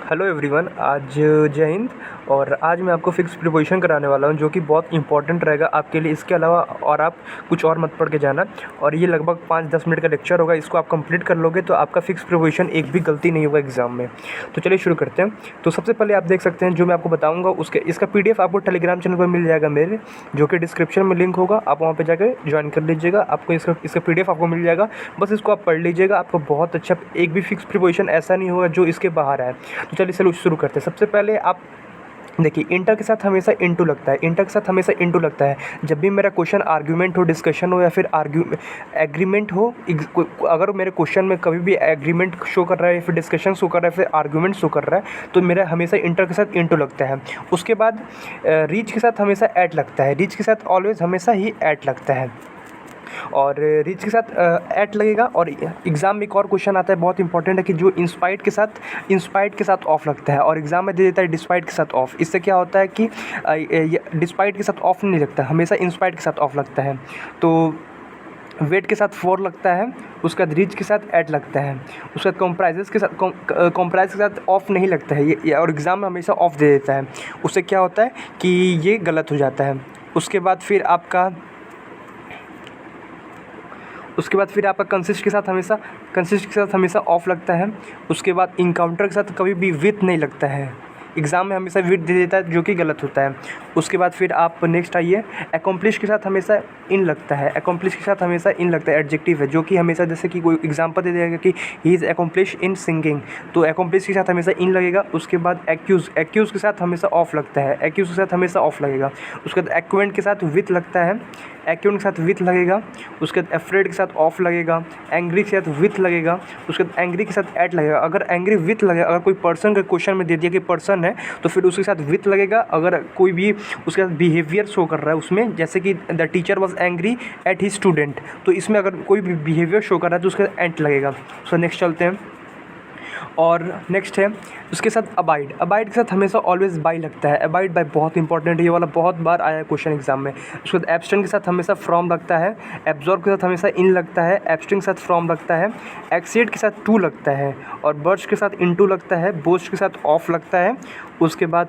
Hello everyone. आज जय हिंद। और आज मैं आपको फिक्स प्रीपोजिशन कराने वाला हूं जो कि बहुत इंपॉर्टेंट रहेगा आपके लिए। इसके अलावा और आप कुछ और मत पढ़ के जाना। और ये लगभग 5-10 मिनट का लेक्चर होगा। इसको आप कंप्लीट कर लोगे तो आपका फिक्स प्रीपोजिशन एक भी गलती नहीं होगा एग्जाम में। तो चलिए शुरू करते हैं। तो सबसे पहले आप देख सकते हैं जो मैं आपको बताऊँगा उसके इसका PDF आपको टेलीग्राम चैनल पर मिल जाएगा मेरे, जो कि डिस्क्रिप्शन में लिंक होगा। आप वहाँ पर जाकर ज्वाइन कर लीजिएगा। आपको इसका PDF आपको मिल जाएगा। बस इसको आप पढ़ लीजिएगा। आपको बहुत अच्छा एक भी फिक्स प्रीपोजिशन ऐसा नहीं होगा जो इसके बाहर है। तो चलिए शुरू करते हैं। सबसे पहले आप देखिए, इंटर के साथ हमेशा इनटू लगता है। इंटर के साथ हमेशा इनटू लगता है जब भी मेरा क्वेश्चन आर्ग्यूमेंट हो, डिस्कशन हो या फिर एग्रीमेंट हो। अगर मेरे क्वेश्चन में कभी भी एग्रीमेंट शो कर रहा है या फिर डिस्कशन शो कर रहा है फिर आर्ग्यूमेंट शो कर रहा है तो मेरा हमेशा इंटर के साथ इनटू लगता है। उसके बाद रीच के साथ हमेशा ऐट लगता है। रीच के साथ ऑलवेज हमेशा ही ऐट लगता है और रीच के साथ ऐट लगेगा। और एग्ज़ाम में एक और क्वेश्चन आता है बहुत इंपॉर्टेंट है कि जो इंस्पाइट के साथ ऑफ लगता है और एग्ज़ाम में दे देता है डिस्पाइट के साथ ऑफ। इससे क्या होता है कि डिस्पाइट के साथ ऑफ नहीं लगता, हमेशा इंस्पाइट के साथ ऑफ लगता है। तो वेट के साथ फोर लगता है, उसके बाद रीच के साथ ऐट लगता है, उसके बाद कॉम्प्राइज के साथ ऑफ नहीं लगता है ये और एग्ज़ाम में हमेशा ऑफ दे देता है। उससे क्या होता है कि ये गलत हो जाता है। उसके बाद फिर आपका कंसिस्ट के साथ हमेशा ऑफ लगता है। उसके बाद इनकाउंटर के साथ कभी भी विथ नहीं लगता है। एग्ज़ाम में हमेशा विथ दे देता है जो कि गलत होता है। उसके बाद फिर आप नेक्स्ट आइए, एकम्प्लिश के साथ हमेशा इन लगता है। एकम्प्लिश के साथ हमेशा इन लगता है, एडजेक्टिव है जो कि हमेशा जैसे कि कोई एग्जांपल दे देगा कि he is accomplish in singing, तो एकम्प्लिश के साथ हमेशा इन लगेगा। उसके बाद एक्यूज़ के साथ हमेशा ऑफ लगता है। एक्यूज़ के साथ हमेशा ऑफ लगेगा। उसके बाद एक्वेंट के साथ विथ लगता है, एक्वेंट के साथ विथ लगेगा। उसके बाद एफ्रेड के साथ ऑफ लगेगा। एंग्री के साथ विथ लगेगा। उसके बाद एंग्री के साथ ऐट लगेगा। अगर एंग्री विथ लगेगा, अगर कोई पर्सन का क्वेश्चन में दे दिया कि पर्सन है तो फिर उसके साथ विथ लगेगा। अगर कोई भी उसके साथ बिहेवियर शो कर रहा है उसमें, जैसे कि the teacher was angry at he student, तो इसमें अगर कोई भी बिहेवियर शो कर रहा है तो उसके साथ एट लगेगा। सो नेक्स्ट चलते हैं। और नेक्स्ट है उसके साथ अबाइड के साथ हमेशा ऑलवेज बाय लगता है। अबाइड बाय बहुत इंपॉर्टेंट है, ये वाला बहुत बार आया है क्वेश्चन एग्जाम में। उसके बाद एब्स्टेंट के साथ हमेशा फ्रॉम लगता है। एब्जॉर्ब के साथ हमेशा इन लगता है। एब्स्टेंट के साथ फ्रॉम लगता है। एक्सीड के साथ टू लगता है और बर्च के साथ इनटू लगता है। बोस्ट के साथ ऑफ लगता है। उसके बाद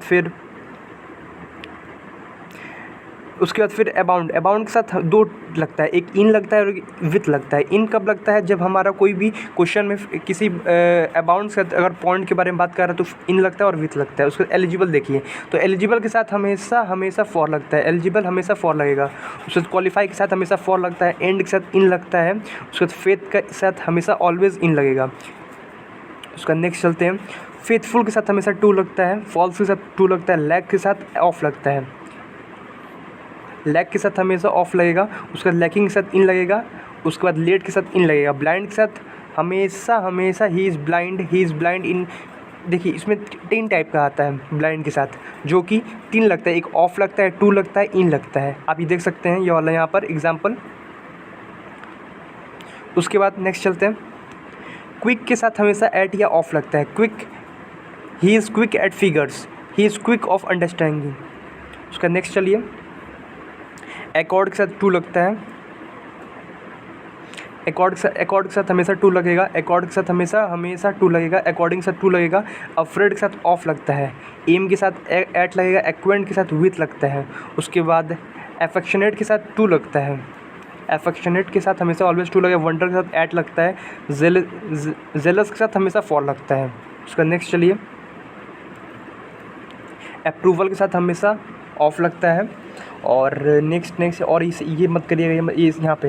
फिर अबाउंड के साथ दो लगता है, एक इन लगता है और विथ लगता है। इन कब लगता है? जब हमारा कोई भी क्वेश्चन में किसी अबाउंड से अगर पॉइंट के बारे में बात कर रहा है तो इन लगता है और विथ लगता है। उसके बाद एलिजिबल देखिए, तो एलिजिबल के साथ हमेशा फॉर लगता है। एलिजिबल हमेशा फॉर लगेगा। उसके बाद क्वालिफाई के साथ हमेशा फॉर लगता है। एंड के साथ इन लगता है। उसके बाद फेथ के साथ हमेशा ऑलवेज इन लगेगा। उसका नेक्स्ट चलते हैं। फेथफुल के साथ हमेशा टू लगता है। फॉल्स के साथ टू लगता है। लैक के साथ ऑफ लगता है। लैक के साथ हमेशा ऑफ लगेगा। उसके बाद लैकिंग के साथ इन लगेगा। उसके बाद लेट के साथ इन लगेगा। ब्लाइंड के साथ हमेशा ही इज़ ब्लाइंड इन। देखिए इसमें 3 टाइप का आता है ब्लाइंड के साथ, जो कि 3 लगता है। एक ऑफ लगता है, टू लगता है, इन लगता है। आप ये देख सकते हैं ये वाला यहाँ पर एग्जाम्पल। उसके बाद नेक्स्ट चलते हैं। क्विक के साथ हमेशा एट या ऑफ लगता है। Quick, he is quick at figures, he is quick of understanding. उसका नेक्स्ट चलिए। एकॉर्ड के साथ टू लगता है। एकॉर्ड के साथ हमेशा टू लगेगा। एकॉर्ड के साथ हमेशा टू लगेगा। अकॉर्डिंग के साथ टू लगेगा। अफ्रेड के साथ ऑफ लगता है। एम के साथ एट लगेगा। एक्वेंट के साथ विथ लगता है। उसके बाद एफेक्शनेट के साथ टू लगता है। एफेक्शनेट के साथ हमेशा ऑलवेज टू लगेगा। वंडर के साथ एट लगता है। जेलस के साथ हमेशा फॉर लगता है। उसका नेक्स्ट चलिए। अप्रूवल के साथ हमेशा ऑफ लगता है। और नेक्स्ट और ये मत करिएगा, ये यहाँ पे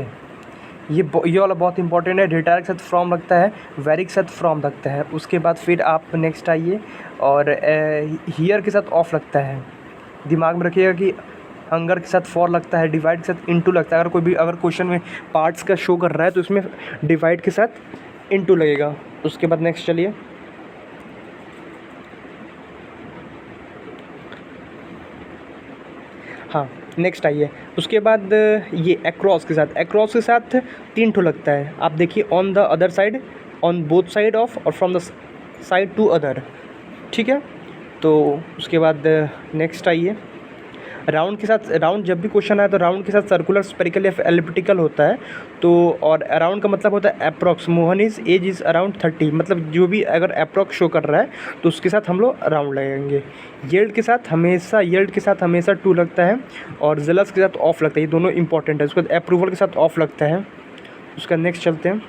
ये वाला बहुत इंपॉर्टेंट है। रिटायर के साथ फ्रॉम लगता है। वेरी के साथ फ्रॉम लगता है। उसके बाद फिर आप नेक्स्ट आइए और हियर के साथ ऑफ लगता है। दिमाग में रखिएगा कि हंगर के साथ फॉर लगता है। डिवाइड के साथ इनटू लगता है। अगर क्वेश्चन में पार्ट्स का शो कर रहा है तो इसमें डिवाइड के साथ इनटू लगेगा। उसके बाद नेक्स्ट चलिए। हाँ नेक्स्ट आइए। उसके बाद ये अक्रॉस के साथ 3 ठो लगता है। आप देखिए, on the other side, on both side of और from the side to other. ठीक है, तो उसके बाद नेक्स्ट आइए। राउंड के साथ, राउंड जब भी क्वेश्चन आए तो राउंड के साथ सर्कुलर, स्पेरिकल या एलिप्टिकल होता है। तो और अराउंड का मतलब होता है approx. Mohan is age is around 30, मतलब जो भी अगर अप्रॉक्स शो कर रहा है तो उसके साथ हम लोग राउंड लगाएंगे। येल्ड के साथ हमेशा टू लगता है, और जेलस के साथ ऑफ लगता है। ये दोनों इंपॉर्टेंट है। उसके बाद अप्रूवल के साथ ऑफ लगता है। उसका नेक्स्ट चलते हैं,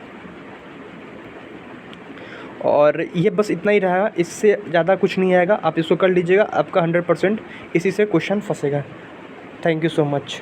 और ये बस इतना ही रहा, इससे ज़्यादा कुछ नहीं आएगा। आप इसको कर लीजिएगा, आपका 100% इसी से क्वेश्चन फंसेगा। Thank you so much.